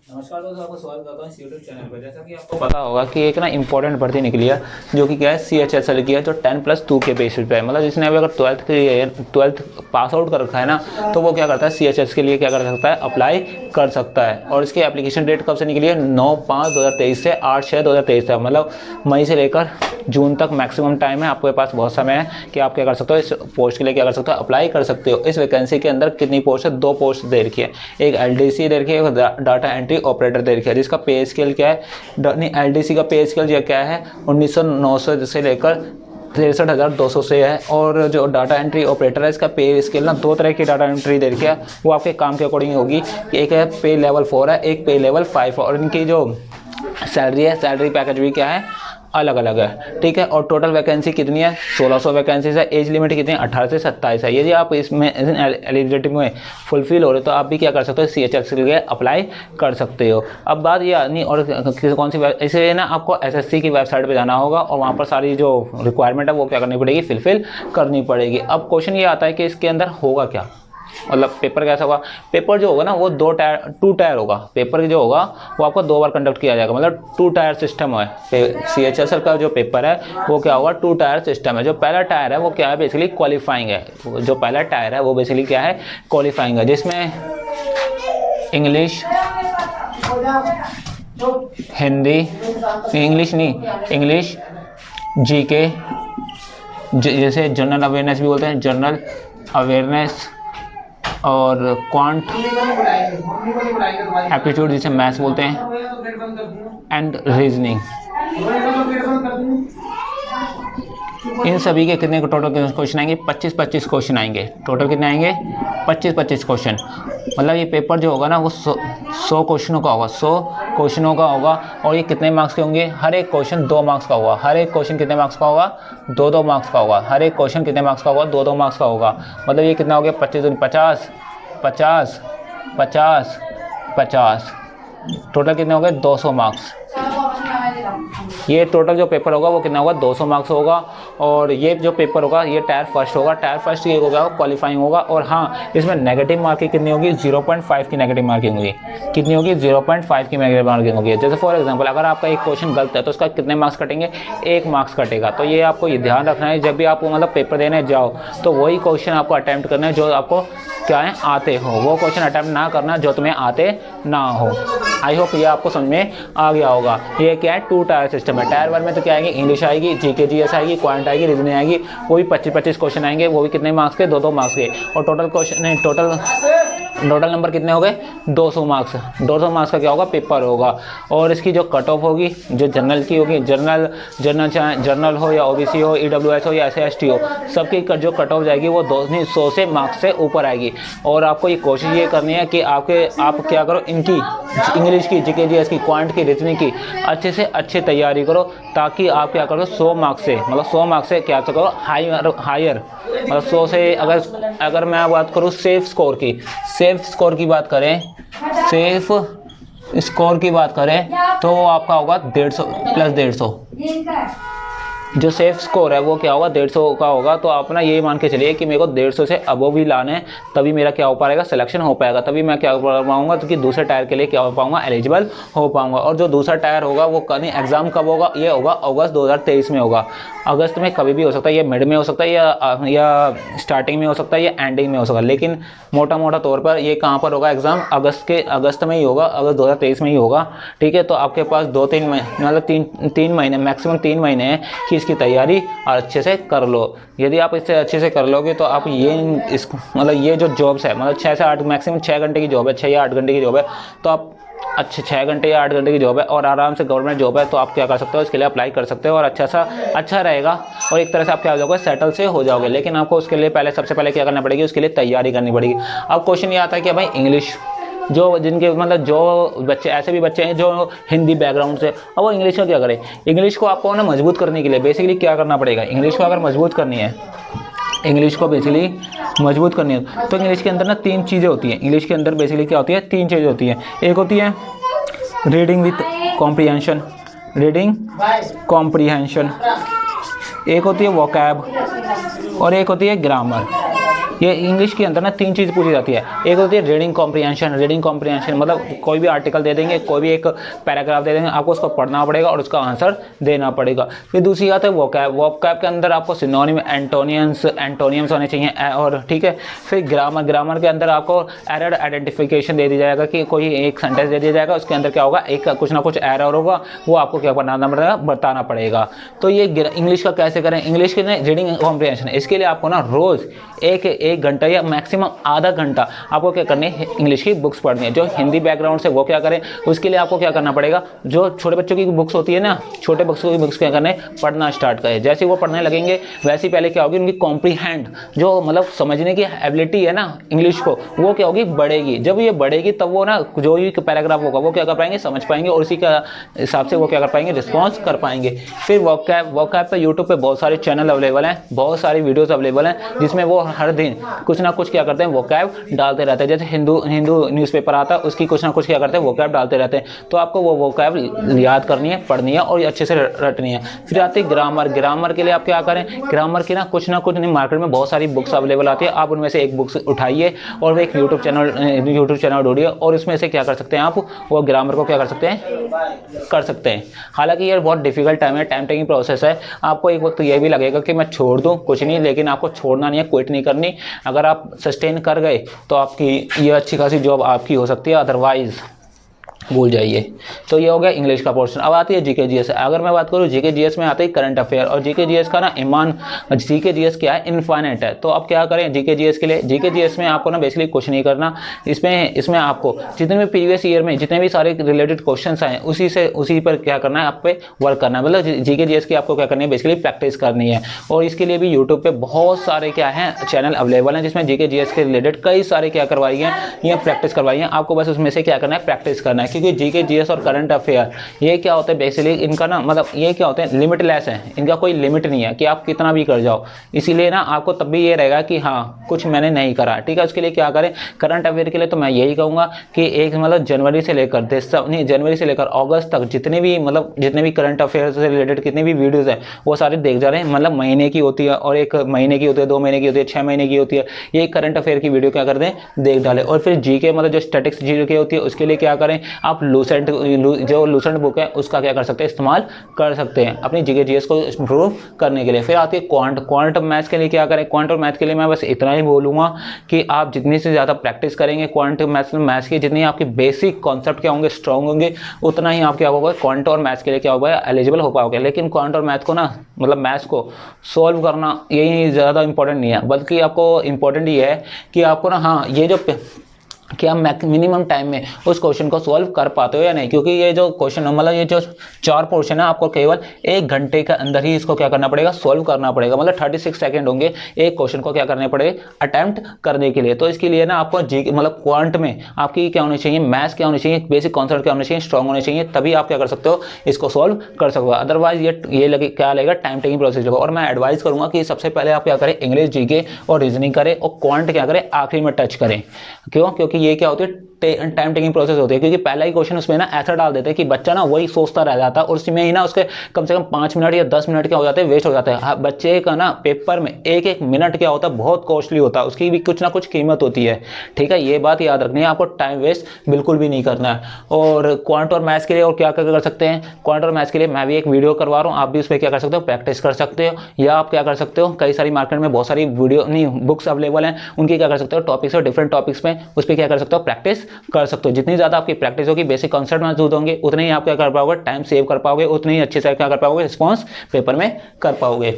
नमस्कार दोस्तों, आपका स्वागत करता हूँ इस यूट्यूब चैनल पर। जैसा कि आपको पता होगा कि एक ना इंपॉर्टेंट भर्ती निकली है जो कि क्या है CHSL की है, जो 10+2 के बेसिस पे है। मतलब जिसने अभी अगर 12th पास आउट कर रखा है ना, तो वो क्या करता है CHS के लिए क्या कर सकता है, अप्लाई कर सकता है। और इसकी एप्लीकेशन डेट कब से निकली है, 9/5/2023 से 8/6/2023 तक। मतलब मई से लेकर जून तक मैक्सिमम टाइम है, आपके पास बहुत समय है कि आप क्या कर सकते हो, इस पोस्ट के लिए क्या कर सकते हो, अप्लाई कर सकते हो। इस वैकेंसी के अंदर कितनी पोस्ट है, 2 पोस्ट दे रखी है। एक LDC दे रखी है, एक डाटा एंट्री ऑपरेटर दे रखी है, जिसका पे स्केल क्या है, नहीं LDC का पे स्केल क्या है 19,900 से लेकर 63,200 से है। और जो डाटा एंट्री ऑपरेटर है, इसका पे स्केल ना 2 तरह की डाटा एंट्री दे रखी है, वो आपके काम के अकॉर्डिंग होगी। एक है पे लेवल 4 है, एक पे लेवल 5 है। और इनकी जो सैलरी है, सैलरी पैकेज भी क्या है, अलग अलग है, ठीक है। और टोटल वैकेंसी कितनी है, 1600 वैकेंसीज है। एज लिमिट कितनी है, 18 से 27 है। यदि आप इसमें एलिजिबिलिटी में फुलफिल हो रहे हो तो आप भी क्या कर सकते हो, CHS के लिए अप्लाई कर सकते हो। अब बात ये आनी, और कौन सी इसे ना आपको SSC की वेबसाइट पे जाना होगा और वहाँ पर सारी जो रिक्वायरमेंट है वो क्या करनी पड़ेगी, फुलफिल करनी पड़ेगी। अब क्वेश्चन ये आता है कि इसके अंदर होगा क्या, मतलब पेपर कैसा होगा। पेपर जो होगा ना वो 2 टायर होगा। पेपर जो होगा वो आपको 2 बार कंडक्ट किया जाएगा, मतलब 2 टायर सिस्टम है। CHSL का जो पेपर है वो क्या होगा, 2 टायर सिस्टम है। जो पहला टायर है वो क्या है, बेसिकली क्वालिफाइंग है। जो पहला टायर है वो बेसिकली क्या है, क्वालिफाइंग है, जिसमें इंग्लिश, हिंदी, इंग्लिश नहीं, इंग्लिश, GK, जैसे जनरल अवेयरनेस भी बोलते हैं, जनरल अवेयरनेस, और क्वांट एप्टीट्यूड जिसे मैथ्स बोलते हैं, एंड रीजनिंग। इन सभी के कितने टोटल क्वेश्चन आएंगे, 25 क्वेश्चन आएंगे। टोटल कितने आएंगे, 25 क्वेश्चन। मतलब ये पेपर जो होगा ना वो 100 क्वेश्चनों का होगा, 100 क्वेश्चनों का होगा। और ये कितने मार्क्स के होंगे, हर एक क्वेश्चन 2 मार्क्स का होगा। हर एक क्वेश्चन कितने मार्क्स का होगा, 2-2 मार्क्स का होगा। हर एक क्वेश्चन कितने मार्क्स का होगा, 2-2 मार्क्स का होगा। मतलब ये कितना हो गया, 25 दूनी 50, 50, 50, 50, टोटल कितने हो गए, 200 मार्क्स। ये टोटल जो पेपर होगा वो कितना होगा, 200 मार्क्स होगा। और ये जो पेपर होगा ये टायर फर्स्ट होगा। टायर फर्स्ट ये होगा, क्वालिफाइंग होगा। और हाँ, इसमें नेगेटिव मार्किंग कितनी होगी, 0.5 की नेगेटिव मार्किंग होगी। कितनी होगी, 0.5 की नेगेटिव मार्किंग होगी। जैसे फॉर एग्जांपल अगर आपका एक क्वेश्चन गलत है तो उसका कितने मार्क्स कटेंगे, 1 मार्क्स कटेगा। तो ये आपको ये ध्यान रखना है, जब भी आप मतलब पेपर देने जाओ तो वही क्वेश्चन आपको अटैम्प्ट करना है जो आपको क्या है, आते हो। वो क्वेश्चन अटैम्प्ट ना करना जो तुम्हें आते ना हो। आई होप ये आपको समझ में आ गया होगा। ये क्या है, 2 टायर सिस्टम है। टायर 1 में तो क्या आएंगे, इंग्लिश आएगी, GK GS आएगी, क्वांट आएगी, रीजनिंग आएगी। वो भी 25 क्वेश्चन आएंगे, वो भी कितने मार्क्स के, 2-2 मार्क्स के। और टोटल क्वेश्चन नहीं, टोटल नंबर कितने हो गए, 200 मार्क्स। 200 मार्क्स का क्या होगा, पेपर होगा। और इसकी जो कट ऑफ होगी, जो जनरल की होगी, जनरल हो या OBC हो, EWS हो या SC/ST हो, सबकी जो कट ऑफ जाएगी वो 100 से मार्क्स से ऊपर आएगी। और आपको ये कोशिश ये करनी है कि आप क्या करो, इनकी इंग्लिश की, GK GS की, क्वांट की, रीजनिंग की अच्छे से अच्छी तैयारी करो, ताकि आप क्या करो, 100 मार्क्स से, मतलब 100 मार्क्स से क्या करो, हायर, मतलब 100 से अगर मैं बात करूँ सेफ स्कोर की बात करें, सेफ स्कोर की बात करें तो आपका होगा 150 प्लस 150। जो सेफ स्कोर है वो क्या होगा, 150 का होगा। तो आप ना ये मान के चलिए कि मेरे को 150 से अबव भी लाना है, तभी मेरा क्या हो पाएगा, सिलेक्शन हो पाएगा। तभी मैं क्या कर पाऊंगा, तो कि दूसरे टायर के लिए क्या हो पाऊंगा, एलिजिबल हो पाऊंगा। और जो दूसरा टायर होगा वो कहीं एग्जाम कब होगा, ये होगा अगस्त 2023 में होगा। अगस्त में कभी भी हो सकता है, ये मिड में हो सकता है, या स्टार्टिंग में हो सकता है, या एंडिंग में हो सकता है। लेकिन मोटा तौर पर ये कहाँ पर होगा, एग्जाम अगस्त में ही होगा, अगस्त 2023 में ही होगा, ठीक है। तो आपके पास 2-3 महीने, मतलब 3 महीने, मैक्सिमम 3 महीने हैं कि इसकी तैयारी अच्छे से कर लो। यदि आप इससे अच्छे से कर लोगे तो आप मतलब ये जो जॉब्स है, मतलब 6 से 8, मैक्सिमम 6 घंटे की जॉब है, 6 या 8 घंटे की जॉब है, तो आप अच्छे 6 घंटे या 8 घंटे की जॉब है और आराम से गवर्नमेंट जॉब है, तो आप क्या कर सकते हो, इसके लिए अप्लाई कर सकते हो और अच्छा रहेगा। और एक तरह से आप क्या हो जाओगे, सेटल से हो जाओगे। लेकिन आपको उसके लिए सबसे पहले क्या करना पड़ेगी, उसके लिए तैयारी करनी पड़ेगी। अब क्वेश्चन ये आता है कि भाई इंग्लिश, जो जिनके मतलब जो बच्चे, ऐसे भी बच्चे हैं जो हिंदी बैकग्राउंड से, अब वो इंग्लिश का क्या करें। इंग्लिश को आपको ना मजबूत करने के लिए बेसिकली क्या करना पड़ेगा, इंग्लिश को अगर मजबूत करनी है, इंग्लिश को बेसिकली मजबूत करनी है तो इंग्लिश के अंदर ना 3 चीज़ें होती हैं। इंग्लिश के अंदर बेसिकली क्या होती है, 3 चीज़ें होती हैं। एक होती है रीडिंग विथ कॉम्प्रीहेंशन, एक होती है वोकैब, और एक होती है ग्रामर। ये इंग्लिश के अंदर ना 3 चीज़ पूछी जाती है। एक होती है रीडिंग कॉम्प्रिहेंशन मतलब कोई भी आर्टिकल दे देंगे, कोई भी एक पैराग्राफ दे देंगे, आपको उसको पढ़ना पड़ेगा और उसका आंसर देना पड़ेगा। फिर दूसरी बात है वोकैब के अंदर आपको सिनोनिम, एंटोनियम्स होने चाहिए और ठीक है। फिर ग्रामर के अंदर आपको एरर आइडेंटिफिकेशन दे दिया जाएगा कि कोई एक सेंटेंस दे दिया जाएगा, उसके अंदर क्या होगा, एक कुछ ना कुछ एरर होगा, वो आपको क्या बताना पड़ेगा। तो ये इंग्लिश का कैसे करें, इंग्लिश के रीडिंग कॉम्प्रिहेंशन, इसके लिए आपको ना रोज़ एक घंटा या मैक्सिमम आधा घंटा आपको क्या करनी है, इंग्लिश की बुक्स पढ़नी है। जो हिंदी बैकग्राउंड से वो क्या करें, उसके लिए आपको क्या करना पड़ेगा, जो छोटे बच्चों की बुक्स होती है ना, छोटे बच्चों की बुक्स क्या करने, पढ़ना स्टार्ट करें। जैसे वो पढ़ने लगेंगे वैसे पहले क्या होगी, उनकी कॉम्प्रीहेंड जो मतलब समझने की एबिलिटी है ना इंग्लिश को, वो क्या होगी, बढ़ेगी। जब ये बढ़ेगी तब वो ना जो भी पैराग्राफ होगा वो क्या कर पाएंगे, समझ पाएंगे और उसी के हिसाब से वो क्या कर पाएंगे, रिस्पॉन्स कर पाएंगे। फिर वोकैब पे यूट्यूब पे बहुत सारे चैनल अवेलेबल हैं, बहुत सारी वीडियोस अवेलेबल हैं, जिसमें वो हर दिन कुछ ना कुछ क्या करते हैं, वोकैब डालते रहते हैं। जैसे हिंदू न्यूज़पेपर आता है, उसकी कुछ ना कुछ क्या करते हैं, वोकैब डालते रहते हैं। तो आपको वो वोकैब याद करनी है, पढ़नी है और अच्छे से रटनी है। फिर आती है ग्रामर के लिए आप क्या करें, ग्रामर की ना कुछ नहीं, मार्केट में बहुत सारी बुक्स अवेलेबल आती है, आप उनमें से एक बुक्स उठाइए और वो एक यूट्यूब चैनल ढूंढिए और उसमें से क्या कर सकते हैं, आप वो ग्रामर को क्या कर सकते हैं। हालांकि ये बहुत डिफिकल्ट टाइम टेकिंग प्रोसेस है। आपको एक वक्त ये भी लगेगा कि मैं छोड़ दूं, कुछ नहीं, लेकिन आपको छोड़ना नहीं है, क्विट नहीं करनी। अगर आप सस्टेन कर गए तो आपकी ये अच्छी खासी जॉब आपकी हो सकती है, अदरवाइज भूल जाइए। तो ये हो गया इंग्लिश का पोर्शन। अब आती है जीके जीएस। अगर मैं बात करूँ जीके जीएस में आते ही करंट अफेयर, और जीके जीएस का ना जीके जीएस क्या है, इनफाइनाइट है। तो अब क्या करें जीके जीएस के लिए, जीके जीएस में आपको ना बेसिकली कुछ नहीं करना, इसमें आपको जितने भी प्रीवियस ईयर में जितने भी सारे रिलेटेड क्वेश्चंस आए उसी पर क्या करना है, आप पे वर्क करना है। मतलब जीके जीएस की आपको क्या करनी है, बेसिकली प्रैक्टिस करनी है। और इसके लिए भी यूट्यूब पे बहुत सारे क्या है चैनल अवेलेबल हैं, जिसमें जीके जीएस के रिलेटेड कई सारे क्या करवाई हैं, ये प्रैक्टिस करवाई है। आपको बस उसमें से क्या करना है, प्रैक्टिस करना है। क्योंकि जीके जीएस और करंट अफेयर ये क्या होता है, बेसिकली इनका ना मतलब ये क्या होते हैं, लिमिटलेस है, इनका कोई लिमिट नहीं है कि आप कितना भी कर जाओ। इसीलिए ना आपको तब भी ये रहेगा कि हाँ कुछ मैंने नहीं करा, ठीक है। उसके लिए क्या करें, करंट अफेयर के लिए तो मैं यही कहूँगा कि एक मतलब जनवरी से लेकर अगस्त तक जितने भी करंट अफेयर से रिलेटेड कितने भी वीडियोज़ हैं वो सारे देख जा रहे हैं। मतलब महीने की होती है और 1 महीने की होती है, 2 महीने की होती है, 6 महीने की होती है। ये करंट अफेयर की वीडियो क्या कर दें, देख डालें। और फिर जीके मतलब जो स्टैटिक्स जीके होती है उसके लिए क्या करें, आप लूसेंट बुक है उसका क्या कर सकते हैं, इस्तेमाल कर सकते हैं अपनी जीके जीएस को इंप्रूव करने के लिए। फिर आती है क्वांट मैथ्स के लिए क्या करें, क्वांट और मैथ के लिए मैं बस इतना ही बोलूँगा कि आप जितनी से ज़्यादा प्रैक्टिस करेंगे क्वांट मैथ्स की, जितनी आपकी बेसिक कॉन्सेप्ट क्या होंगे, स्ट्रॉन्ग होंगे, उतना ही आप क्या होगा, क्वांट और मैथ्स के लिए क्या होगा, एलिजिबल हो पाओगे। लेकिन क्वांट और मैथ को ना मतलब मैथ्स को सॉल्व करना यही ज़्यादा इंपॉर्टेंट नहीं है, बल्कि आपको इंपॉर्टेंट ये है कि आपको ना हाँ ये जो कि आप मिनिमम टाइम में उस क्वेश्चन को सॉल्व कर पाते हो या नहीं। क्योंकि ये जो क्वेश्चन मतलब ये जो 4 पोर्शन है आपको केवल 1 घंटे के अंदर ही इसको क्या करना पड़ेगा, सॉल्व करना पड़ेगा। मतलब 36 सेकंड होंगे एक क्वेश्चन को क्या करने पड़ेगा, अटेम्प्ट करने के लिए। तो इसके लिए ना आपको मतलब क्वांट में आपकी क्या होनी चाहिए, मैथ्स क्या होनी चाहिए, बेसिक कॉन्सेप्ट क्या होने चाहिए, स्ट्रॉन्ग होने चाहिए, तभी आप क्या कर सकते हो, इसको सॉल्व कर सकते हो। अदरवाइज ये लगे क्या लगेगा, टाइम टेकिंग प्रोसेस होगा। और मैं एडवाइस करूंगा कि सबसे पहले आप क्या करें, इंग्लिश जीके और रीजनिंग करें और क्वांट क्या करें आखिरी में टच करें। क्यों, क्योंकि ये क्या होती है, टाइम टेकिंग प्रोसेस होती है। क्योंकि पहला ही क्वेश्चन उसमें ना ऐसा डाल देते हैं कि बच्चा ना वही सोचता रह जाता है और उसमें ही ना उसके कम से कम 5 मिनट या 10 मिनट क्या हो जाते हैं, वेस्ट हो जाते हैं। बच्चे का ना पेपर में एक मिनट क्या होता है, बहुत कॉस्टली होता है, उसकी भी कुछ ना कुछ कीमत होती है, ठीक है। ये बात याद रखनी है, आपको टाइम वेस्ट बिल्कुल भी नहीं करना है। और क्वांट और मैथ्स के लिए और क्या कर सकते हैं, क्वांट और मैथ्स के लिए मैं भी एक वीडियो करवा रहा हूँ, आप भी उस पर क्या कर सकते हो, प्रैक्टिस कर सकते हो। या आप क्या कर सकते हो, कई सारी मार्केट में बहुत सारी बुक्स अवेलेबल हैं, उनकी क्या कर सकते हो, टॉपिक्स और डिफरेंट टॉपिक्स में उस पर क्या कर सकते हो, प्रैक्टिस कर सकते हो। जितनी ज़्यादा आपकी प्रैक्टिस होगी, बेसिक कॉन्सेप्ट मौजूद होंगे, उतने ही आप क्या कर पाओगे, टाइम सेव कर पाओगे, उतने ही अच्छे से क्या कर पाओगे, रिस्पॉन्स पेपर में कर पाओगे।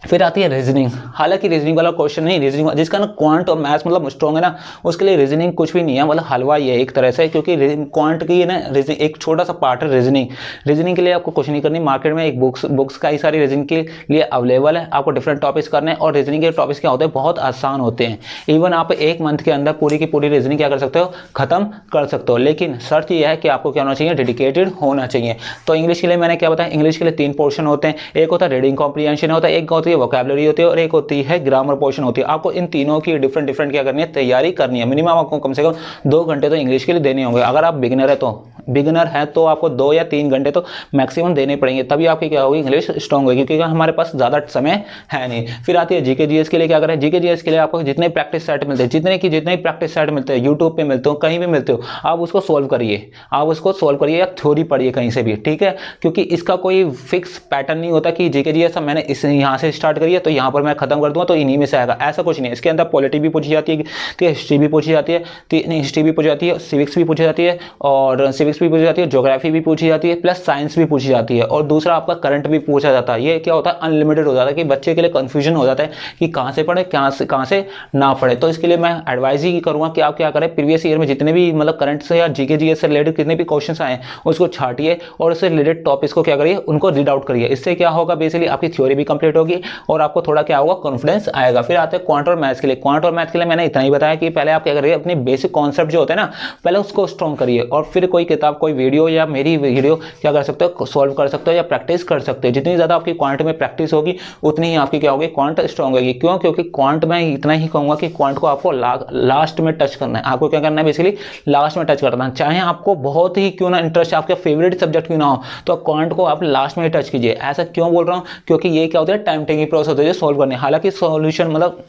फिर आती है रीजनिंग। हालांकि रीजनिंग वाला क्वेश्चन नहीं, रीजनिंग जिसका ना क्वांट और मैथ्स मतलब स्ट्रॉन्ग है ना, उसके लिए रीजनिंग कुछ भी नहीं है, मतलब हलवा ही है एक तरह से। क्योंकि क्वांट की ना रीजनिंग एक छोटा सा पार्ट है रीजनिंग के लिए आपको कुछ नहीं करनी। मार्केट में एक बुक्स कई सारी रीजनिंग के लिए अवेलेबल है, आपको डिफरेंट टॉपिक्स करने हैं। और रीजनिंग के टॉपिक्स क्या होते हैं, बहुत आसान होते हैं। इवन आप 1 मंथ के अंदर पूरी की पूरी रीजनिंग क्या कर सकते हो, खत्म कर सकते हो। लेकिन शर्त यह है कि आपको क्या होना चाहिए, डेडिकेटेड होना चाहिए। तो इंग्लिश के लिए मैंने क्या बताया, इंग्लिश के लिए 3 पोर्शन होते हैं। एक होता है रीडिंग कॉम्प्रिहेंशन होता है, एक होती है वोकैबुलरी होती है और एक होती है ग्रामर पोर्शन होती है। आपको इन तीनों की डिफरेंट क्या करनी है, तैयारी करनी है। मिनिमम आपको कम से कम 2 घंटे तो इंग्लिश के लिए देने होंगे। अगर आप बिगिनर है तो बिगिनर है तो आपको 2 या 3 घंटे तो मैक्सिमम देने पड़ेंगे, तभी आपकी क्या होगी इंग्लिश स्ट्रॉन्ग होगी, क्योंकि हमारे पास ज़्यादा समय है नहीं। फिर आती है जीके जीएस के लिए क्या करें, जीके जीएस के लिए आपको जितने प्रैक्टिस सेट मिलते हैं, जितने प्रैक्टिस सेट मिलते हैं, यूट्यूब पे मिलते हो, कहीं भी मिलते हो, आप उसको सोल्व करिए, या थ्योरी पढ़िए कहीं से भी, ठीक है। क्योंकि इसका कोई फिक्स पैटर्न नहीं होता कि जीके जीएस मैंने इस यहाँ से स्टार्ट करिए तो यहाँ पर मैं खत्म कर दूंगा तो इन्हीं में से आएगा, ऐसा कुछ नहीं है। इसके अंदर पॉलिटी भी पूछी जाती है, हिस्ट्री भी पूछी जाती है, हिस्ट्री भी पूछी जाती है, सिविक्स भी पूछी जाती है, और सिविक्स भी पूछी जाती है, ज्योग्राफी भी पूछी जाती है, प्लस साइंस भी पूछी जाती है, और दूसरा आपका करंट भी पूछा जाता है। ये क्या होता है, अनलिमिटेड हो जाता है कि बच्चे के लिए कंफ्यूजन हो जाता है कि कहाँ से पढ़े, कहाँ से ना पढ़े। तो इसके लिए मैं एडवाइस ही करूँगा कि आप क्या करें, प्रीवियस ईयर में जितने भी मतलब करंट से या जीके जीएस से रिलेटेड कितने भी क्वेश्चन आए उसको छाटिए और उससे रिलेटेड टॉपिक्स को क्या करिए, उनको रीड आउट करिए। इससे क्या होगा, बेसिकली आपकी थ्योरी भी कंप्लीट होगी और आपको थोड़ा क्या होगा, कॉन्फिडेंस आएगा। फिर आते हैं क्वांट और मैथ्स के लिए। क्वांट और मैथ्स के लिए मैंने इतना ही बताया कि पहले आप क्या करिए, अपने बेसिक कॉन्सेप्ट जो होते हैं ना, पहले उसको स्ट्रॉन्ग करिए, और फिर कोई किताब, कोई वीडियो या मेरी वीडियो क्या कर सकते हो, सॉल्व कर सकते हो या प्रैक्टिस कर सकते हो। जितनी ज़्यादा आपकी क्वांट में प्रैक्टिस होगी उतनी ही आपकी क्या होगी, क्वांट स्ट्रॉन्ग होगी। क्यों? क्योंकि क्वांट में इतना ही कहूँगा कि क्वांट को आपको लास्ट में टच करना है। आपको क्या करना है, बेसिकली लास्ट में टच करना है। चाहे आपको बहुत ही क्यों ना इंटरेस्ट, आपका फेवरेट सब्जेक्ट क्यों ना हो, तो क्वांट को आप लास्ट में ही टच कीजिए। ऐसा क्यों बोल रहा हूँ, क्योंकि ये क्या होता है, टाइम टेकिंग प्रोसेस होता है सॉल्व करने। हालांकि सॉल्यूशन मतलब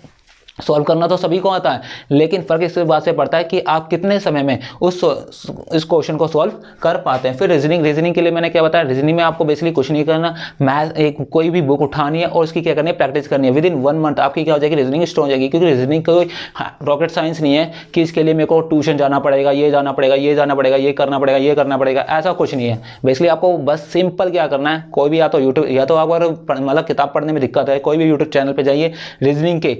सॉल्व करना तो सभी को आता है, लेकिन फर्क इस बात से पड़ता है कि आप कितने समय में इस क्वेश्चन को सॉल्व कर पाते हैं। फिर रीजनिंग के लिए मैंने क्या बताया, रीजनिंग में आपको बेसिकली कुछ नहीं करना, कोई भी बुक उठानी है और उसकी क्या करनी है, प्रैक्टिस करनी है। विद इन 1 मंथ आपकी क्या हो जाएगी, रीजनिंग स्ट्रॉन्ग हो जाएगी। क्योंकि रीजनिंग कोई रॉकेट साइंस नहीं है कि इसके लिए मेरे को ट्यूशन जाना पड़ेगा, ये जाना पड़ेगा, ये करना पड़ेगा, ऐसा कुछ नहीं है। बेसिकली आपको बस सिंपल क्या करना है, कोई भी या तो यूट्यूब, या तो आप अगर मतलब किताब पढ़ने में दिक्कत है, कोई भी यूट्यूब चैनल पर जाइए, रीजनिंग के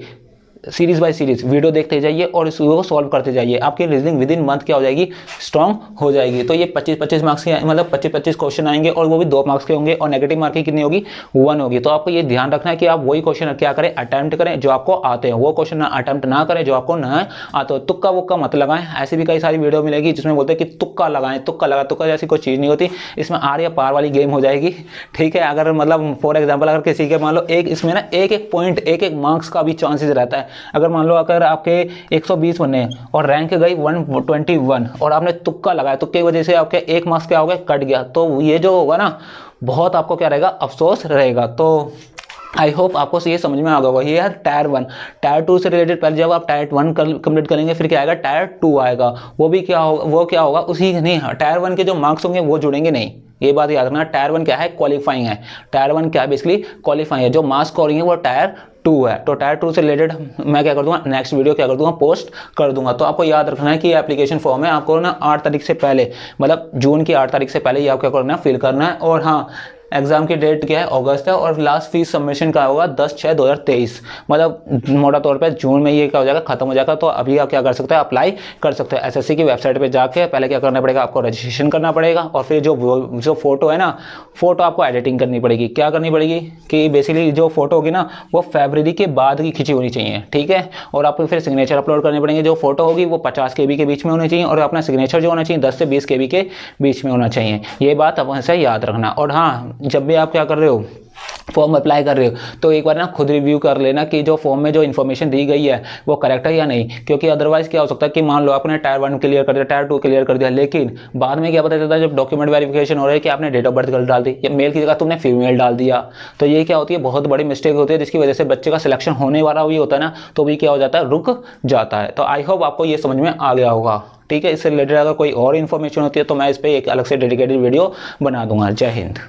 सीरीज बाय सीरीज वीडियो देखते जाइए और इसको सॉल्व करते जाइए। आपकी रीजनिंग विद इन मंथ क्या हो जाएगी, स्ट्रॉन्ग हो जाएगी। तो ये 25-25 मार्क्स के मतलब 25-25 क्वेश्चन आएंगे और वो भी 2 मार्क्स के होंगे, और नेगेटिव मार्किंग कितनी होगी, 1 होगी। तो आपको ये ध्यान रखना है कि आप वही क्वेश्चन क्या करें, अटेम्प्ट करें जो आपको आते हैं, वो क्वेश्चन अटेम्प्ट ना करें जो आपको ना आते हो। तुक्का वुक्का मत लगाएं। ऐसी भी कई सारी वीडियो मिलेगी जिसमें बोलते हैं कि तुक्का लगाएं, तुक्का जैसी कोई चीज़ नहीं होती। इसमें आर या पार वाली गेम हो जाएगी, ठीक है। अगर मतलब फॉर एग्जाम्पल अगर किसी के मान लो इसमें ना एक पॉइंट, एक मार्क्स का भी चांसेस रहता है। अगर मान लो अगर आपके 120 बने और रैंक गई 121 और आपने तुक्का लगाया, तुक्के की वजह से आपके 1 मार्क्स क्या हो गया, कट गया, तो ये जो होगा ना, बहुत आपको क्या रहेगा, अफसोस रहेगा। तो आई होप आपको ये समझ में आ गया होगा। ये है टायर 1। टायर 2 से रिलेटेड पहले जब आप टायर 1 कंप्लीट करेंगे फिर क्या आएगा, टायर 2 आएगा। वो क्या होगा उसी नहीं, टायर 1 के जो मार्क्स होंगे वो जुड़ेंगे नहीं, ये बात याद रखना। टायर 1 क्या है, क्वालिफाइंग है। टायर 1 क्या है, बेसिकली क्वालिफाइंग है। जो मार्क्स स्कोरिंग है वो टायर 2 है। तो टायर 2 से रिलेटेड मैं क्या कर दूंगा, नेक्स्ट वीडियो क्या कर दूंगा, पोस्ट कर दूंगा। तो आपको याद रखना है कि एप्लीकेशन फॉर्म है, आपको ना 8 तारीख से पहले, मतलब जून की 8 तारीख से पहले ये आप क्या करना है, फिल करना है। और हाँ, एग्जाम की डेट क्या है, अगस्त है, और लास्ट फीस सबमिशन का होगा 10/6/2023, मतलब मोटा तौर पे जून में ये क्या हो जाएगा, खत्म हो जाएगा। तो अभी आप क्या कर सकते हैं, अप्लाई कर सकते हैं। एसएससी की वेबसाइट पे जाके पहले क्या करना पड़ेगा, आपको रजिस्ट्रेशन करना पड़ेगा, और फिर जो फोटो है ना, फोटो आपको एडिटिंग करनी पड़ेगी। क्या करनी पड़ेगी कि बेसिकली जो फोटो होगी ना वो फरवरी के बाद की खींची होनी चाहिए, ठीक है। और आपको फिर सिग्नेचर अपलोड करने पड़ेंगे। जो फोटो होगी वो 50 KB के बीच में होनी चाहिए, और अपना सिग्नेचर जो होना चाहिए 10 से 20 KB के बीच में होना चाहिए। ये बात आप ऐसे याद रखना। और हाँ, जब भी आप क्या कर रहे हो, फॉर्म अप्लाई कर रहे हो, तो एक बार ना खुद रिव्यू कर लेना कि जो फॉर्म में जो इन्फॉर्मेशन दी गई है वो करेक्ट है या नहीं। क्योंकि अदरवाइज क्या हो सकता है कि मान लो आपने टायर 1 क्लियर कर दिया, टायर 2 क्लियर कर दिया, लेकिन बाद में क्या पता चलता है जब डॉक्यूमेंट वेरिफिकेशन हो रहा है कि आपने डेट ऑफ बर्थ गलत डाल दी, या मेल की जगह तुमने फीमेल डाल दिया। तो ये क्या होती है, बहुत बड़ी मिस्टेक होती है, जिसकी वजह से बच्चे का सिलेक्शन होने वाला भी होता है ना, तो भी क्या हो जाता है, रुक जाता है। तो आई होप आपको ये समझ में आ गया होगा, ठीक है। इससे रिलेटेड अगर कोई और इन्फॉर्मेशन होती है तो मैं इस पर एक अलग से डेडिकेटेड वीडियो बना दूंगा। जय हिंद।